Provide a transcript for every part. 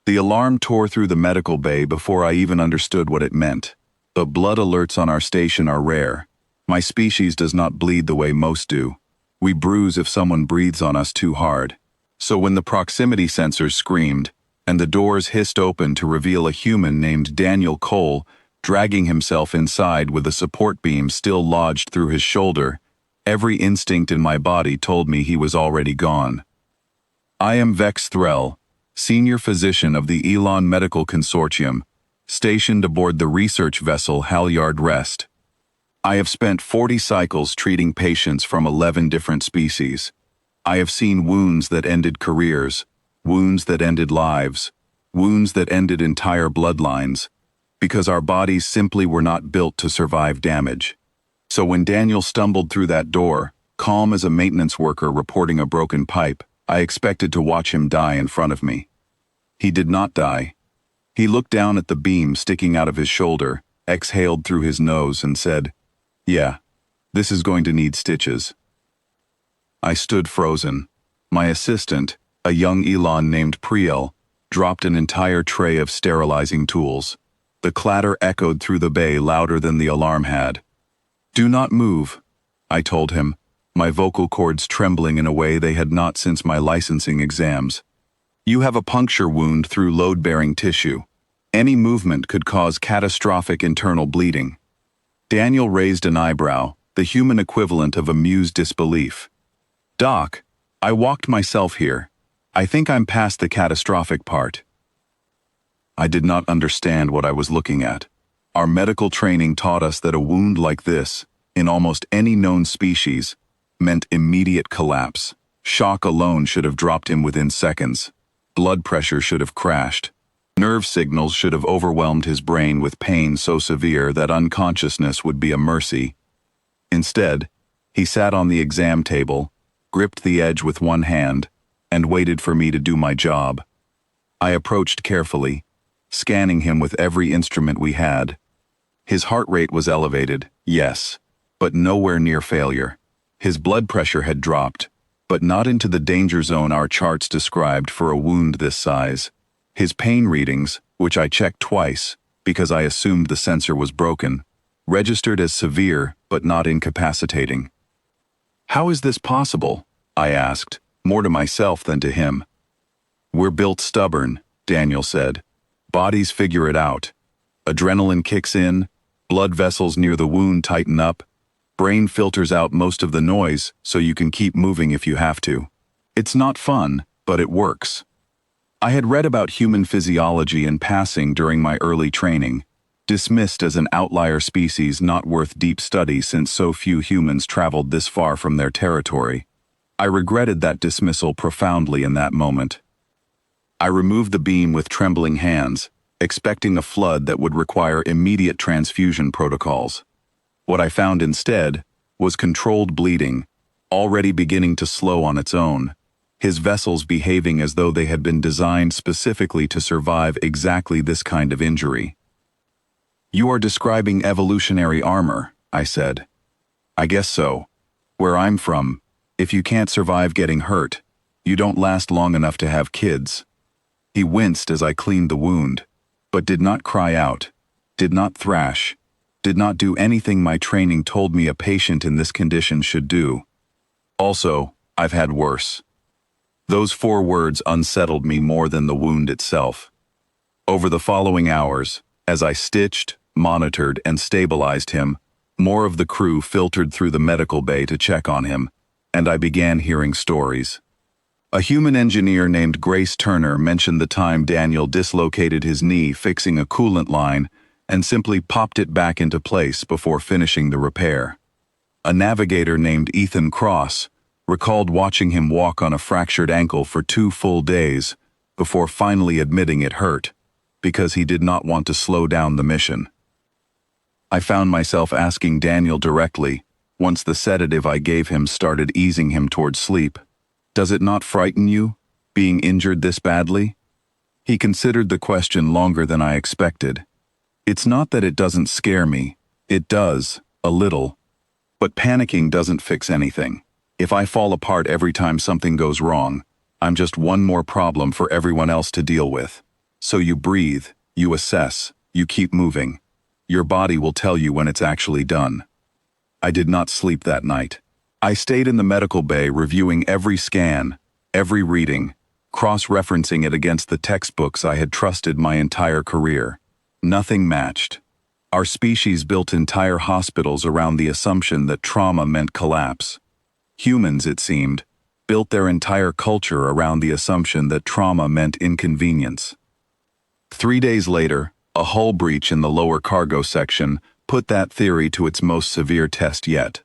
The alarm tore through the medical bay before I even understood what it meant. But blood alerts on our station are rare. My species does not bleed the way most do. We bruise if someone breathes on us too hard. So when the proximity sensors screamed, and the doors hissed open to reveal a human named Daniel Cole, dragging himself inside with a support beam still lodged through his shoulder, every instinct in my body told me he was already gone. I am Vex Threll, senior physician of the Elon Medical Consortium, stationed aboard the research vessel Halyard Rest. I have spent 40 cycles treating patients from 11 different species. I have seen wounds that ended careers, wounds that ended lives, wounds that ended entire bloodlines, because our bodies simply were not built to survive damage. So when Daniel stumbled through that door, calm as a maintenance worker reporting a broken pipe, I expected to watch him die in front of me. He did not die. He looked down at the beam sticking out of his shoulder, exhaled through his nose, and said, "Yeah, this is going to need stitches." I stood frozen. My assistant, a young Elon named Priel, dropped an entire tray of sterilizing tools. The clatter echoed through the bay louder than the alarm had. "Do not move," I told him, my vocal cords trembling in a way they had not since my licensing exams. "You have a puncture wound through load-bearing tissue. Any movement could cause catastrophic internal bleeding." Daniel raised an eyebrow, the human equivalent of amused disbelief. "Doc, I walked myself here. I think I'm past the catastrophic part." I did not understand what I was looking at. Our medical training taught us that a wound like this, in almost any known species, meant immediate collapse. Shock alone should have dropped him within seconds. Blood pressure should have crashed. Nerve signals should have overwhelmed his brain with pain so severe that unconsciousness would be a mercy. Instead, he sat on the exam table, gripped the edge with one hand, and waited for me to do my job. I approached carefully, scanning him with every instrument we had. His heart rate was elevated, yes, but nowhere near failure. His blood pressure had dropped, but not into the danger zone our charts described for a wound this size. His pain readings, which I checked twice, because I assumed the sensor was broken, registered as severe but not incapacitating. "How is this possible?" I asked, more to myself than to him. "We're built stubborn," Daniel said. "Bodies figure it out. Adrenaline kicks in, blood vessels near the wound tighten up, brain filters out most of the noise so you can keep moving if you have to. It's not fun, but it works." I had read about human physiology in passing during my early training, dismissed as an outlier species not worth deep study since so few humans traveled this far from their territory. I regretted that dismissal profoundly in that moment. I removed the beam with trembling hands, expecting a flood that would require immediate transfusion protocols. What I found instead was controlled bleeding, already beginning to slow on its own, his vessels behaving as though they had been designed specifically to survive exactly this kind of injury. "You are describing evolutionary armor," I said. "I guess so. Where I'm from, if you can't survive getting hurt, you don't last long enough to have kids." He winced as I cleaned the wound, but did not cry out, did not thrash, did not do anything my training told me a patient in this condition should do. "Also, I've had worse." Those 4 words unsettled me more than the wound itself. Over the following hours, as I stitched, monitored, and stabilized him, more of the crew filtered through the medical bay to check on him, and I began hearing stories. A human engineer named Grace Turner mentioned the time Daniel dislocated his knee fixing a coolant line and simply popped it back into place before finishing the repair. A navigator named Ethan Cross recalled watching him walk on a fractured ankle for 2 full days before finally admitting it hurt, because he did not want to slow down the mission. I found myself asking Daniel directly, once the sedative I gave him started easing him toward sleep, "Does it not frighten you, being injured this badly?" He considered the question longer than I expected. "It's not that it doesn't scare me. It does, a little. But panicking doesn't fix anything. If I fall apart every time something goes wrong, I'm just one more problem for everyone else to deal with. So you breathe, you assess, you keep moving. Your body will tell you when it's actually done. I did not sleep that night. I stayed in the medical bay reviewing every scan, every reading, cross-referencing it against the textbooks I had trusted my entire career. Nothing matched. Our species built entire hospitals around the assumption that trauma meant collapse. Humans, it seemed, built their entire culture around the assumption that trauma meant inconvenience. 3 days later, a hull breach in the lower cargo section put that theory to its most severe test yet.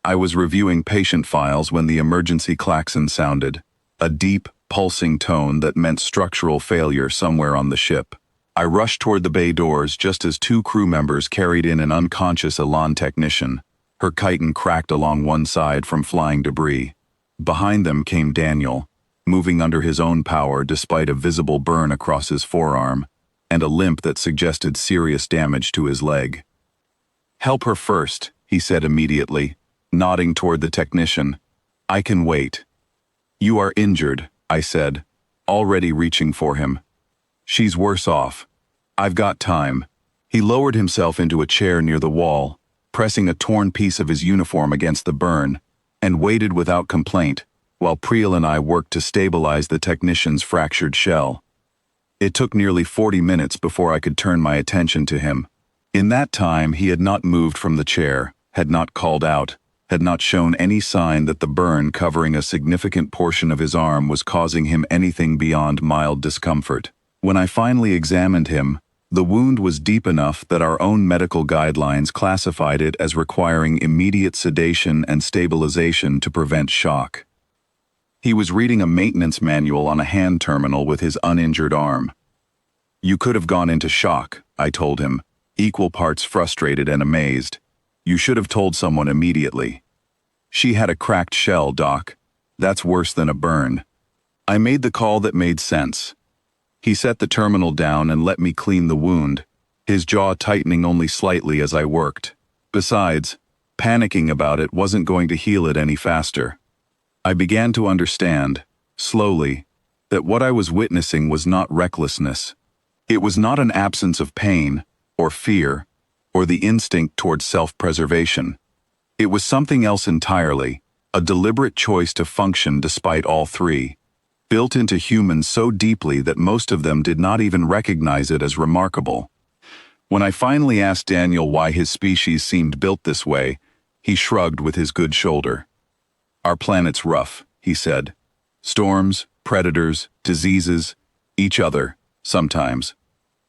I was reviewing patient files when the emergency klaxon sounded, a deep, pulsing tone that meant structural failure somewhere on the ship. I rushed toward the bay doors just as 2 crew members carried in an unconscious Elan technician. Her chitin cracked along one side from flying debris. Behind them came Daniel, moving under his own power despite a visible burn across his forearm and a limp that suggested serious damage to his leg. "Help her first," he said immediately, nodding toward the technician. "I can wait." "You are injured," I said, already reaching for him. "She's worse off. I've got time." He lowered himself into a chair near the wall, pressing a torn piece of his uniform against the burn, and waited without complaint, while Priel and I worked to stabilize the technician's fractured shell. It took nearly 40 minutes before I could turn my attention to him. In that time, he had not moved from the chair, had not called out, had not shown any sign that the burn covering a significant portion of his arm was causing him anything beyond mild discomfort. When I finally examined him, the wound was deep enough that our own medical guidelines classified it as requiring immediate sedation and stabilization to prevent shock. He was reading a maintenance manual on a hand terminal with his uninjured arm. "You could have gone into shock," I told him, equal parts frustrated and amazed. "You should have told someone immediately." "She had a cracked shell, Doc. That's worse than a burn." I made the call that made sense. He set the terminal down and let me clean the wound, his jaw tightening only slightly as I worked. Besides, panicking about it wasn't going to heal it any faster. I began to understand, slowly, that what I was witnessing was not recklessness. It was not an absence of pain, or fear, or the instinct towards self-preservation. It was something else entirely, a deliberate choice to function despite all three, built into humans so deeply that most of them did not even recognize it as remarkable. When I finally asked Daniel why his species seemed built this way, he shrugged with his good shoulder. "Our planet's rough," he said. "Storms, predators, diseases, each other, sometimes.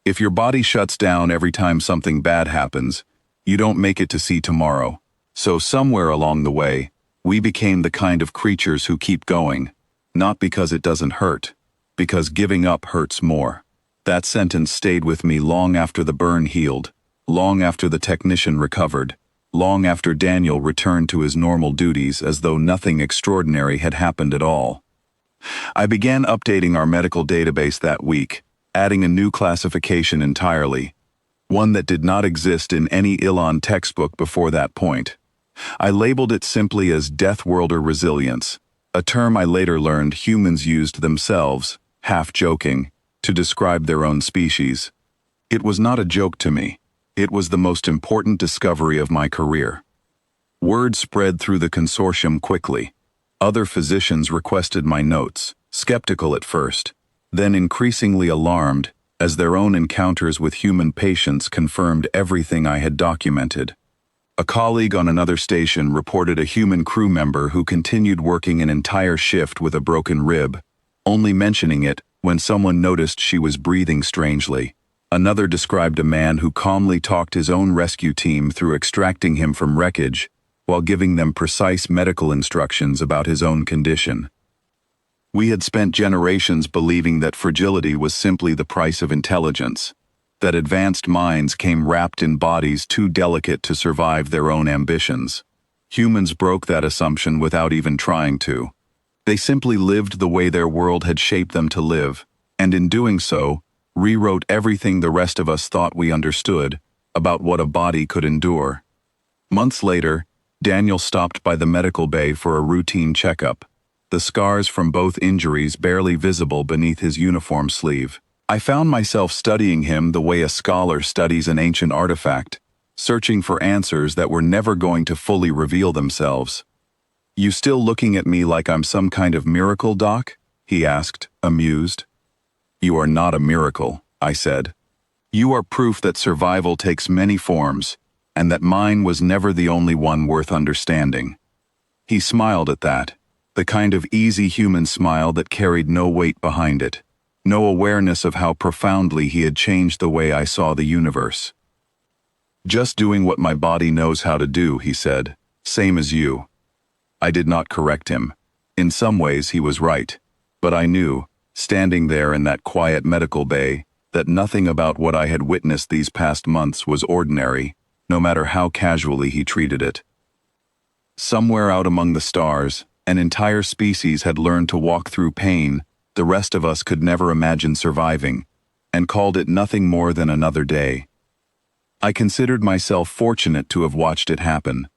If your body shuts down every time something bad happens, you don't make it to see tomorrow. So somewhere along the way, we became the kind of creatures who keep going, not because it doesn't hurt, because giving up hurts more." That sentence stayed with me long after the burn healed, long after the technician recovered, long after Daniel returned to his normal duties as though nothing extraordinary had happened at all. I began updating our medical database that week, adding a new classification entirely, one that did not exist in any Elon textbook before that point. I labeled it simply as Death Worlder Resilience, a term I later learned humans used themselves, half joking, to describe their own species. It was not a joke to me. It was the most important discovery of my career. Word spread through the consortium quickly. Other physicians requested my notes, skeptical at first, then increasingly alarmed as their own encounters with human patients confirmed everything I had documented. A colleague on another station reported a human crew member who continued working an entire shift with a broken rib, only mentioning it when someone noticed she was breathing strangely. Another described a man who calmly talked his own rescue team through extracting him from wreckage while giving them precise medical instructions about his own condition. We had spent generations believing that fragility was simply the price of intelligence, that advanced minds came wrapped in bodies too delicate to survive their own ambitions. Humans broke that assumption without even trying to. They simply lived the way their world had shaped them to live, and in doing so, rewrote everything the rest of us thought we understood about what a body could endure. Months later, Daniel stopped by the medical bay for a routine checkup, the scars from both injuries barely visible beneath his uniform sleeve. I found myself studying him the way a scholar studies an ancient artifact, searching for answers that were never going to fully reveal themselves. "You still looking at me like I'm some kind of miracle, Doc?" he asked, amused. "You are not a miracle," I said. "You are proof that survival takes many forms, and that mine was never the only one worth understanding." He smiled at that, the kind of easy human smile that carried no weight behind it, no awareness of how profoundly he had changed the way I saw the universe. "Just doing what my body knows how to do," he said, "same as you." I did not correct him. In some ways he was right, but I knew, standing there in that quiet medical bay, that nothing about what I had witnessed these past months was ordinary, no matter how casually he treated it. Somewhere out among the stars, an entire species had learned to walk through pain the rest of us could never imagine surviving, and called it nothing more than another day. I considered myself fortunate to have watched it happen,